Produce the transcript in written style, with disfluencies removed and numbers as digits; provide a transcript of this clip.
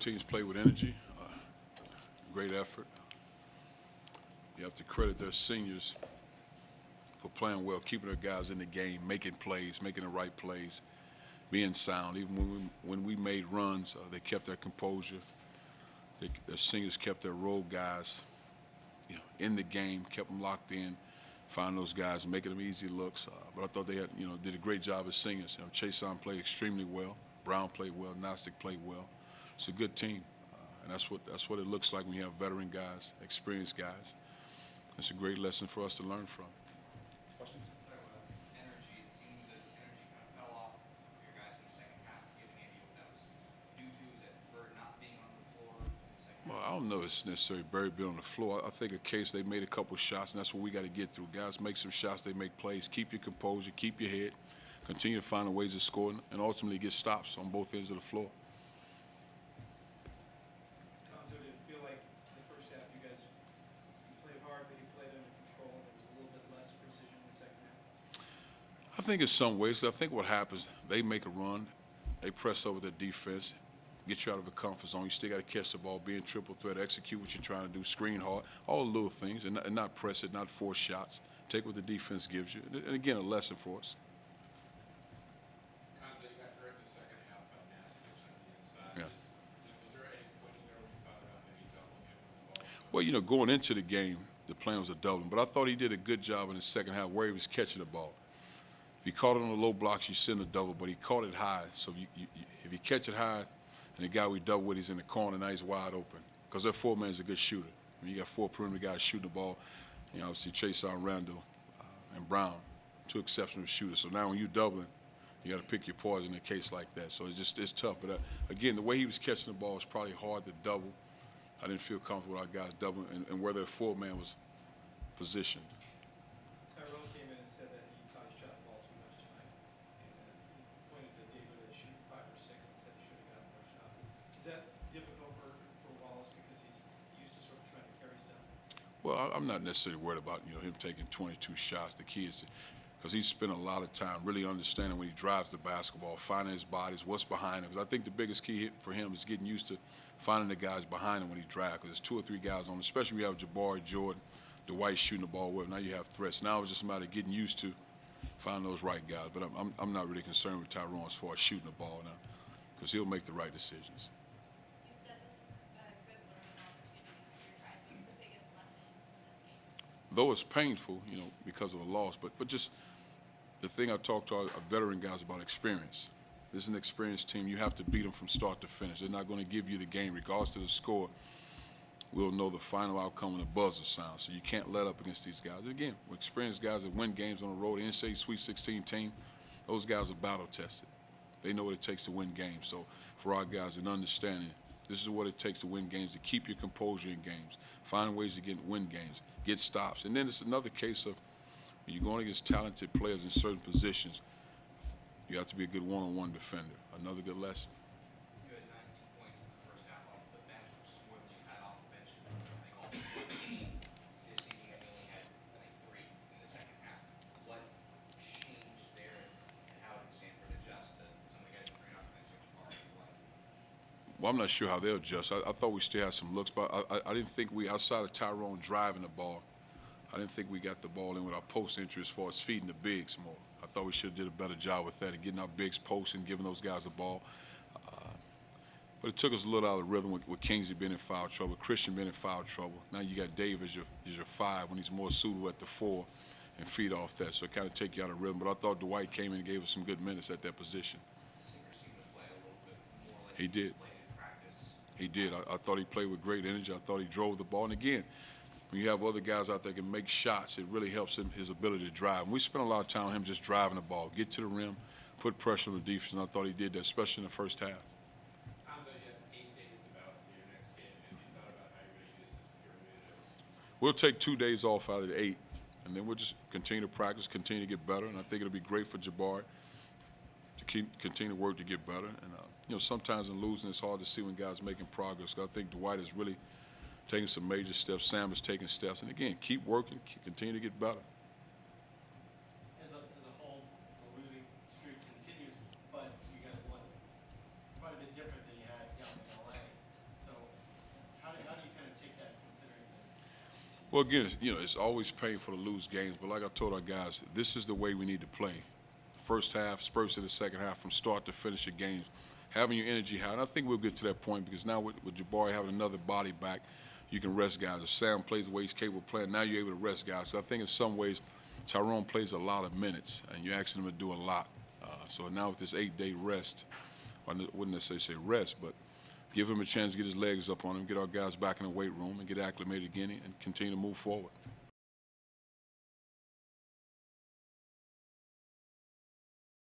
teams play with energy, great effort. You have to credit their seniors for playing well, keeping their guys in the game, making plays, making the right plays, being sound. Even when we made runs, they kept their composure. Their seniors kept their role guys, in the game, kept them locked in, find those guys, making them easy looks. But I thought they did a great job as seniors. Chason played extremely well. Brown played well. Gnostic played well. It's a good team, and that's what it looks like when you have veteran guys, experienced guys. It's a great lesson for us to learn from. Questions? Energy. It seemed that energy kind of fell off for your guys in the second half. Do you have any idea what that was due to? Is it Bird not being on the floor in the second half? Well, I don't know if it's necessarily Barry being on the floor. I think a case they made a couple shots, and that's what we got to get through. Guys make some shots, they make plays. Keep your composure, keep your head, continue to find ways to score, and ultimately get stops on both ends of the floor. Cuonzo, did it feel like the first half you guys played hard, but you played under control, and there was a little bit less precision in the second half? I think in some ways, I think what happens, they make a run, they press over their defense, get you out of a comfort zone. You still got to catch the ball, be in triple threat, execute what you're trying to do, screen hard, all the little things, and not press it, not force shots. Take what the defense gives you. And again, a lesson for us. Cuonzo, you got hurt in the second half by Nastic on the inside. Yeah. Was there any point in there when you thought about maybe doubling him with the ball? Well, going into the game, the plan was a doubling, but I thought he did a good job in the second half where he was catching the ball. If he caught it on the low blocks, you send a double, but he caught it high. So if you catch it high, and the guy we double with, he's in the corner, now he's wide open. Because their four-man is a good shooter. I mean, you got four perimeter guys shooting the ball. Obviously Chason, Randall, and Brown, two exceptional shooters. So now when you're doubling, you got to pick your poison in a case like that. So it's tough. But again, the way he was catching the ball was probably hard to double. I didn't feel comfortable with our guys doubling and where their four-man was positioned. Tyrone came in and said that he thought he shot the ball too much tonight. And he pointed to David as shooting 5 or 6 and said he should have gotten more shots. Is that difficult for Wallace because he's used to sort of trying to carry stuff? Well, I'm not necessarily worried about him taking 22 shots. The key is because he's spent a lot of time really understanding when he drives the basketball, finding his bodies, what's behind him. Because I think the biggest key for him is getting used to finding the guys behind him when he drives. Because there's 2 or 3 guys on, especially when you have Jabari, Jordan, Dwight shooting the ball well. Now you have threats. Now it's just a matter of getting used to finding those right guys. But I'm not really concerned with Tyrone as far as shooting the ball now because he'll make the right decisions. You said this is a good learning opportunity for your guys. What's the biggest lesson in this game? Though it's painful, because of a loss, but just the thing I talk to our veteran guys about experience. This is an experienced team. You have to beat them from start to finish. They're not going to give you the game regardless of the score. We'll know the final outcome when the buzzer sounds. So you can't let up against these guys. And again, with experienced guys that win games on the road, the NCAA Sweet 16 team, those guys are battle tested. They know what it takes to win games. So for our guys, an understanding, this is what it takes to win games, to keep your composure in games, find ways to win games, get stops. And then it's another case of when you're going against talented players in certain positions, you have to be a good one-on-one defender. Another good lesson. You had 19 points in the first half off the bench, which is more than you've had off the bench. I think all the game this season, you only had, 3 in the second half. What changed there, and how did Stanford adjust to some of the guys bringing off the bench, like Jabari and Dwight? Well, I'm not sure how they'll adjust. I thought we still had some looks, but I didn't think outside of Tyrone driving the ball, I didn't think we got the ball in with our post entry as far as feeding the bigs more. I thought we should have did a better job with that and getting our bigs post and giving those guys the ball. But it took us a little out of the rhythm with Kingsley being in foul trouble, Christian being in foul trouble. Now you got Dave as your 5 when he's more suitable at the 4 and feed off that. So it kind of take you out of rhythm. But I thought Dwight came in and gave us some good minutes at that position. Singer seemed to play a little bit more like He did. played in practice. He did. I thought he played with great energy. I thought he drove the ball. And again, when you have other guys out there that can make shots, it really helps his ability to drive. And we spent a lot of time on him just driving the ball, get to the rim, put pressure on the defense, and I thought he did that, especially in the first half. Cuonzo, you have 8 days about to your next game. Have you thought about how you're going to use this period? We'll take 2 days off out of the 8, and then we'll just continue to practice, continue to get better, and I think it'll be great for Jabari to continue to work to get better. And, sometimes in losing, it's hard to see when guys making progress. I think Dwight is really taking some major steps. Sam is taking steps. And, again, keep working, continue to get better. As a whole, the losing streak continues, but you guys won quite a bit different than you had down in LA. Well, again, it's always painful to lose games, but like I told our guys, this is the way we need to play. First half, spurts to the second half, from start to finish your games, having your energy high. And I think we'll get to that point because now with Jabari having another body back, you can rest guys. If Sam plays the way he's capable of playing, now you're able to rest guys. So I think in some ways, Tyrone plays a lot of minutes, and you're asking him to do a lot. So now with this 8-day rest, I wouldn't necessarily say rest, but give him a chance to get his legs up on him, get our guys back in the weight room, and get acclimated again and continue to move forward.